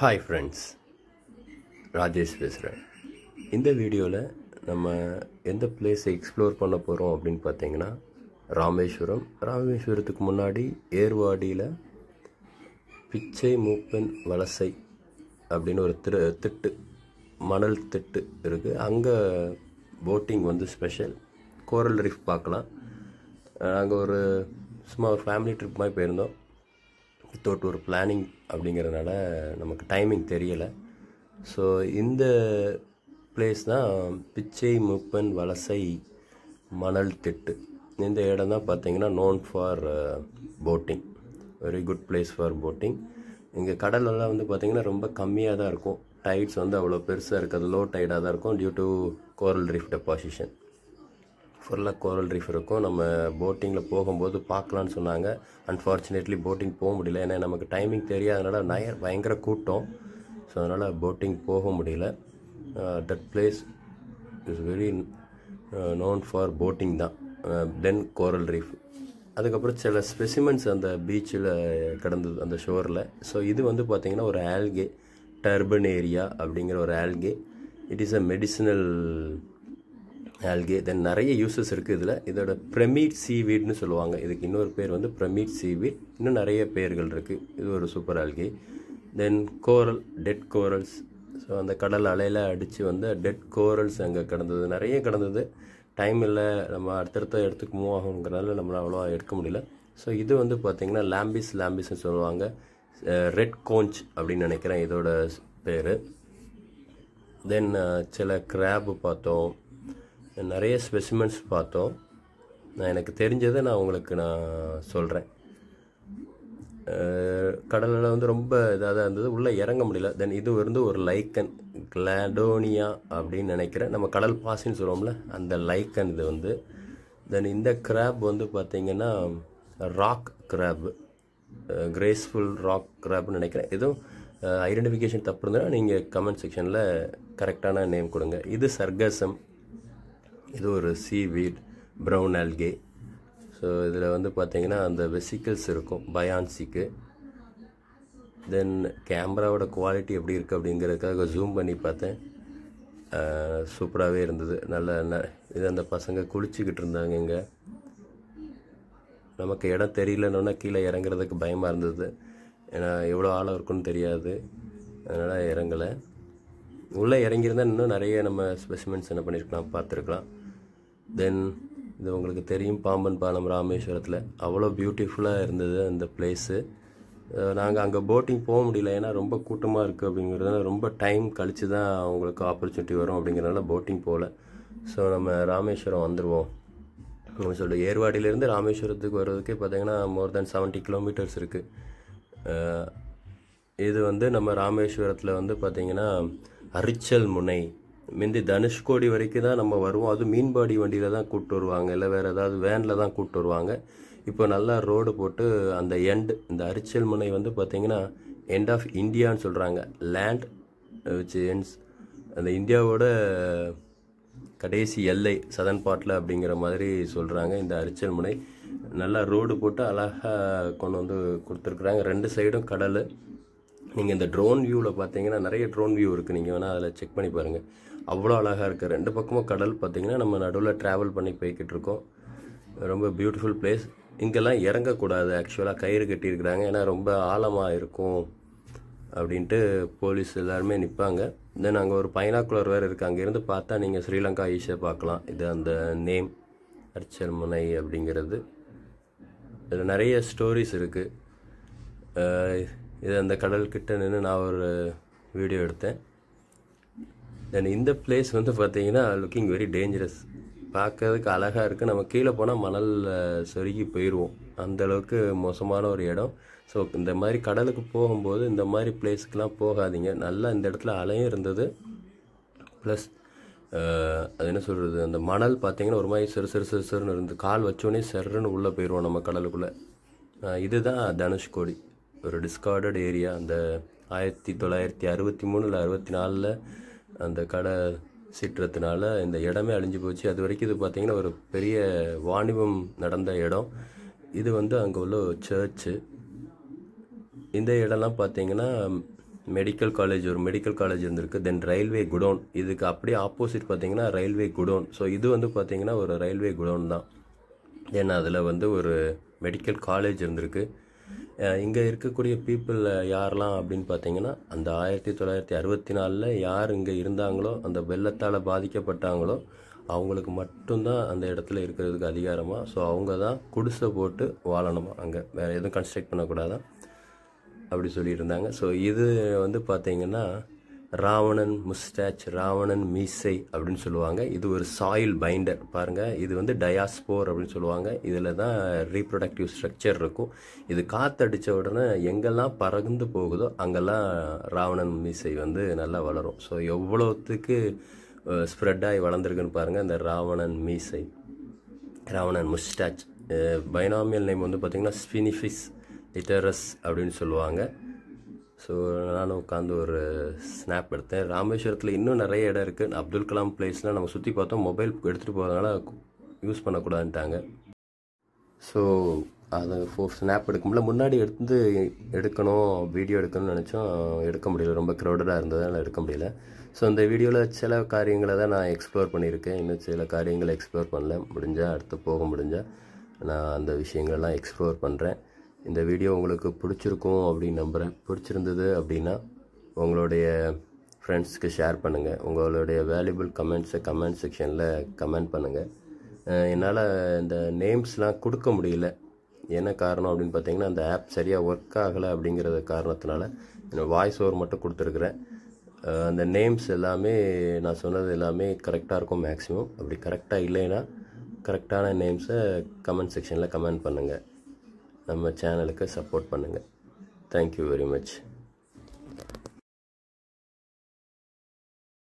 Hi friends, Rajesh பேசுகிறேன். இந்த வீடியோவில் நம்ம எந்த பிளேஸை எக்ஸ்ப்ளோர் பண்ண போகிறோம் அப்படின்னு பார்த்தீங்கன்னா ராமேஸ்வரத்துக்கு முன்னாடி ஏர்வாடியில் பிச்சை மூப்பன் வலசை அப்படின்னு ஒரு திட்டு மணல் திட்டு இருக்குது. அங்கே போட்டிங் வந்து ஸ்பெஷல். கோரல் ரீஃப் பார்க்கலாம். அங்கே சும்மா ஒரு ஃபேமிலி ட்ரிப் மாதிரி போயிருந்தோம். வித்தவுட் ஒரு பிளானிங் அப்படிங்கிறதுனால நமக்கு டைமிங் தெரியலை. ஸோ இந்த பிளேஸ் தான் பிச்சை மூப்பன் வலசை மணல் திட்டு. இந்த இடம் தான் பார்த்தீங்கன்னா known for boating. Very good place for boating. இங்கே கடலெல்லாம் வந்து பார்த்திங்கன்னா ரொம்ப கம்மியாக தான் இருக்கும். டைட்ஸ் வந்து அவ்வளோ பெருசாக இருக்காது, லோ டைடாக தான் இருக்கும் due to coral reef deposition. ஃபுல்லாக கோரல் ரீஃப் இருக்கும். நம்ம போட்டிங்கில் போகும்போது பார்க்கலான்னு சொன்னாங்க. அன்ஃபார்ச்சுனேட்லி போட்டிங் போக முடியல, ஏன்னா நமக்கு டைமிங் தெரியாதனால பயங்கர கூட்டம். ஸோ அதனால் போட்டிங் போக முடியல. That place is very known for boating தான். தென் கோரல் ரீஃப், அதுக்கப்புறம் சில ஸ்பெசிமென்ஸ் அந்த பீச்சில் கிடந்தது அந்த ஷோரில். ஸோ இது வந்து பார்த்திங்கன்னா ஒரு ஆல்கே, டர்பனேரியா அப்படிங்கிற ஒரு algae. It is a medicinal algae. Then நிறைய யூசஸ் இருக்குது இதில். இதோட பிரமிட் சீவீட்னு சொல்லுவாங்க. இதுக்கு இன்னொரு பேர் வந்து பிரமிட் சீவீட். இன்னும் நிறைய பேர்கள் இருக்குது. இது ஒரு சூப்பர் ஆல்கே. தென் கோரல், டெட் கோரல்ஸ். ஸோ அந்த கடல் அலையில் அடித்து வந்து டெட் கோரல்ஸ் அங்கே கிடந்தது, நிறைய கிடந்தது. டைம் இல்லை, நம்ம அடுத்தடுத்த இடத்துக்கு மூவ் ஆகுங்கிறனால நம்மளால் அவ்வளோவா எடுக்க முடியல. ஸோ இது வந்து பார்த்திங்கன்னா லாம்பிஸ்ன்னு சொல்லுவாங்க. ரெட் கோஞ்ச் அப்படின்னு நினைக்கிறேன் இதோட பேர். தென் சில கிராப்பு பார்த்தோம், நிறைய ஸ்பெசிமென்ஸ் பார்த்தோம். எனக்கு தெரிஞ்சதை நான் உங்களுக்கு சொல்கிறேன். கடலில் வந்து ரொம்ப இதாக இருந்தது, உள்ளே இறங்க முடியல. தென் இது வந்து ஒரு லைக்கன், கிளாடோனியா அப்படின்னு நினைக்கிறேன். நம்ம கடல் பாசின்னு சொல்லுவோம்ல, அந்த லைக்கன் இது வந்து. தென் இந்த கிராப் வந்து பார்த்திங்கன்னா ராக் கிராப், கிரேஸ்ஃபுல் ராக் கிராப்னு நினைக்கிறேன். எதுவும் ஐடென்டிஃபிகேஷன் தப்பு இருந்தால் நீங்கள் கமெண்ட் செக்ஷனில் கரெக்டான நேம் கொடுங்க. இது சர்கசம். இது ஒரு சீவீட், ப்ரௌன் ஆல்கே. ஸோ இதில் வந்து பார்த்திங்கன்னா அந்த வெசிக்கிள்ஸ் இருக்கும் பயான்சிக்கு. தென் கேமராவோட குவாலிட்டி எப்படி இருக்குது அப்படிங்கிறதுக்காக ஜூம் பண்ணி பார்த்தேன். சூப்பராகவே இருந்தது. இது அந்த பசங்க குளிச்சுக்கிட்டு இருந்தாங்க. இங்கே நமக்கு இடம் தெரியலன்னா கீழே இறங்குறதுக்கு பயமாக இருந்தது, ஏன்னா எவ்வளோ ஆழம் இருக்குன்னு தெரியாது. அதனால் இறங்கலை. உள்ளே இறங்கியிருந்தால் இன்னும் நிறைய நம்ம ஸ்பெசிமென்ஸ் என்ன பண்ணியிருக்கலாம், பார்த்துருக்கலாம். தென் இது உங்களுக்கு தெரியும், பாம்பன் பாலம் ராமேஸ்வரத்தில். அவ்வளோ பியூட்டிஃபுல்லாக இருந்தது அந்த பிளேஸு. நாங்கள் அங்கே போட்டிங் போக முடியல, ஏன்னா ரொம்ப கூட்டமாக இருக்குது அப்படிங்கிறதுனால ரொம்ப டைம் கழித்து தான் அவங்களுக்கு ஆப்பர்ச்சுனிட்டி வரும் அப்படிங்கிறதுனால போட்டிங் போகல. ஸோ நம்ம ராமேஸ்வரம் வந்துடுவோம். நம்ம சொல்லிட்டு ஏர்வாடியிலேருந்து ராமேஸ்வரத்துக்கு வர்றதுக்கே பார்த்திங்கன்னா மோர் தென் 70 கிலோமீட்டர்ஸ் இருக்குது. இது வந்து நம்ம ராமேஸ்வரத்தில் வந்து பார்த்திங்கன்னா அரிச்சல் முனை, முந்தி தனுஷ்கோடி வரைக்கும் தான் நம்ம வருவோம். அது மீன்பாடி வண்டியில் தான் கூப்பிட்டு வருவாங்க, இல்லை வேறு ஏதாவது வேனில் தான் கூப்பிட்டு வருவாங்க. இப்போ நல்லா ரோடு போட்டு அந்த இந்த அரிச்சல் முனை வந்து பார்த்திங்கன்னா எண்ட் ஆஃப் இந்தியான்னு சொல்கிறாங்க. லேண்ட் விச் எண்ட்ஸ், அந்த இந்தியாவோட கடைசி எல்லை சதன் பார்ட்டில் அப்படிங்கிற மாதிரி சொல்கிறாங்க. இந்த அரிச்சல் முனை நல்லா ரோடு போட்டு அழகாக கொண்டு வந்து கொடுத்துருக்குறாங்க. 2 சைடும் கடல். நீங்கள் இந்த ட்ரோன் வியூவில் பார்த்தீங்கன்னா நிறைய ட்ரோன் வியூ இருக்குது, நீங்கள் வேணால் அதில் செக் பண்ணி பாருங்கள். அவ்வளோ அழகாக இருக்குது. 2 பக்கமும் கடல் பார்த்திங்கன்னா நம்ம நடுவில் ட்ராவல் பண்ணி போய்கிட்டு இருக்கோம். ரொம்ப பியூட்டிஃபுல் பிளேஸ். இங்கெல்லாம் இறங்கக்கூடாது, ஆக்சுவலாக கயிறு கட்டியிருக்கிறாங்க, ஏன்னா ரொம்ப ஆழமாக இருக்கும் அப்படின்ட்டு போலீஸ் எல்லாருமே நிற்பாங்க. தென் அங்கே ஒரு பைனாக்குலர் வேறு இருக்குது, அங்கேருந்து பார்த்தா நீங்கள் ஸ்ரீலங்கா ஈஸியாக பார்க்கலாம். இது அந்த நேம் அரிச்சல் முனை அப்படிங்கிறது. இதில் நிறைய ஸ்டோரிஸ் இருக்குது. இது அந்த கடல்கிட்ட நின்று நான் ஒரு வீடியோ எடுத்தேன். தென் இந்த பிளேஸ் வந்து பார்த்திங்கன்னா லுக்கிங் வெரி டேஞ்சரஸ். பார்க்கறதுக்கு அழகாக இருக்குது, நம்ம கீழே போனால் மணலில் சொருகி போயிடுவோம், அந்தளவுக்கு மோசமான ஒரு இடம். ஸோ இந்த மாதிரி கடலுக்கு போகும்போது இந்த மாதிரி பிளேஸ்க்கெலாம் போகாதீங்க. நல்லா இந்த இடத்துல அலையும் இருந்தது. ப்ளஸ் அது என்ன சொல்கிறது, அந்த மணல் பார்த்திங்கன்னா ஒரு மாதிரி சிறுன்னு இருந்து கால் வச்சோடனே செருன்னு உள்ளே போயிடுவோம் நம்ம கடலுக்குள்ளே. இதுதான் தனுஷ்கோடி, ஒரு டிஸ்கார்டட் ஏரியா. அந்த 1963 இல்லை 64 அந்த கடை சீற்றத்தினால இந்த இடமே அழிஞ்சு போச்சு. அது வரைக்கும் இது பார்த்திங்கன்னா ஒரு பெரிய வாணிபம் நடந்த இடம். இது வந்து அங்கே உள்ள சர்ச்சு. இந்த இடம்லாம் பார்த்தீங்கன்னா மெடிக்கல் காலேஜ், ஒரு மெடிக்கல் காலேஜ் இருந்திருக்கு. தென் ரயில்வே குடோன், இதுக்கு அப்படியே ஆப்போசிட் பார்த்தீங்கன்னா ரயில்வே குடோன். ஸோ இது வந்து பார்த்தீங்கன்னா ஒரு ரயில்வே குடோன் தான். ஏன்னா அதில் வந்து ஒரு மெடிக்கல் காலேஜ் இருந்திருக்கு. இங்கே இருக்கக்கூடிய பீப்புள் யாரெல்லாம் அப்படின்னு பார்த்தீங்கன்னா, அந்த 1964 யார் இங்கே இருந்தாங்களோ, அந்த வெள்ளத்தால் பாதிக்கப்பட்டாங்களோ அவங்களுக்கு மட்டும்தான் அந்த இடத்துல இருக்கிறதுக்கு அதிகாரமாக. ஸோ அவங்க தான் குடிசை போட்டு வாழணுமா, அங்கே வேறு எதுவும் கன்ஸ்ட்ரக்ட் பண்ணக்கூடாதான் அப்படி சொல்லியிருந்தாங்க. ஸோ இது வந்து பார்த்தீங்கன்னா ராவணன் முஸ்டாச், ராவணன் மீசை அப்படின்னு சொல்லுவாங்க. இது ஒரு சாயில் பைண்டர் பாருங்கள். இது வந்து டயாஸ்போர் அப்படின்னு சொல்லுவாங்க. இதில் தான் ரீப்ரொடக்டிவ் ஸ்ட்ரக்சர் இருக்கும். இது காற்றடித்த உடனே எங்கெல்லாம் பறந்து போகுதோ அங்கெல்லாம் ராவணன் மீசை வந்து நல்லா வளரும். ஸோ எவ்வளோத்துக்கு ஸ்ப்ரெட் ஆகி வளர்ந்துருக்குன்னு பாருங்கள் இந்த ராவணன் மீசை, ராவணன் முஸ்டாச். பைனாமியல் நேம் வந்து பார்த்திங்கன்னா ஸ்பினிஃபிஸ் லிட்டரஸ் அப்படின்னு சொல்லுவாங்க. ஸோ நானும் உட்காந்து ஒரு ஸ்னாப் எடுத்தேன். ராமேஸ்வரத்தில் இன்னும் நிறைய இடம் இருக்குது. அப்துல் கலாம் பிளேஸ்லாம் நம்ம சுற்றி பார்த்தோம். மொபைல் எடுத்துகிட்டு போகிறதுனால யூஸ் பண்ணக்கூடாதுன்ட்டாங்க. ஸோ அதை ஸ்னாப் எடுக்கும்போது முன்னாடி எடுக்கணும், வீடியோ எடுக்கணும்னு நினச்சோம், எடுக்க முடியல. ரொம்ப க்ரௌடடாக இருந்ததால் எடுக்க முடியல. ஸோ இந்த வீடியோவில் சில காரியங்களை தான் நான் எக்ஸ்ப்ளோர் பண்ணியிருக்கேன். இன்னும் சில காரியங்களை எக்ஸ்ப்ளோர் பண்ணல. முடிஞ்சால் அடுத்து போக முடிஞ்சால் நான் அந்த விஷயங்கள்லாம் எக்ஸ்ப்ளோர் பண்ணுறேன். இந்த வீடியோ உங்களுக்கு பிடிச்சிருக்கும் அப்படின்னு நம்புகிறேன். பிடிச்சிருந்தது அப்படின்னா உங்களுடைய ஃப்ரெண்ட்ஸ்க்கு ஷேர் பண்ணுங்கள். உங்களுடைய வேல்யூபிள் கமெண்ட்ஸை கமெண்ட் செக்ஷனில் கமெண்ட் பண்ணுங்கள். என்னால் இந்த நேம்ஸ்லாம் கொடுக்க முடியல. என்ன காரணம் அப்படின்னு பார்த்தீங்கன்னா, அந்த ஆப் சரியாக ஒர்க் ஆகலை அப்படிங்கிறது காரணத்தினால வாய்ஸ் ஓவர் மட்டும் கொடுத்துருக்குறேன். அந்த நேம்ஸ் எல்லாமே நான் சொன்னது எல்லாமே கரெக்டாக இருக்கும் மேக்ஸிமம். அப்படி கரெக்டாக இல்லைன்னா கரெக்டான நேம்ஸை கமெண்ட் செக்ஷனில் கமெண்ட் பண்ணுங்கள். நம்ம சேனலுக்கு சப்போர்ட் பண்ணுங்கள். Thank you very much.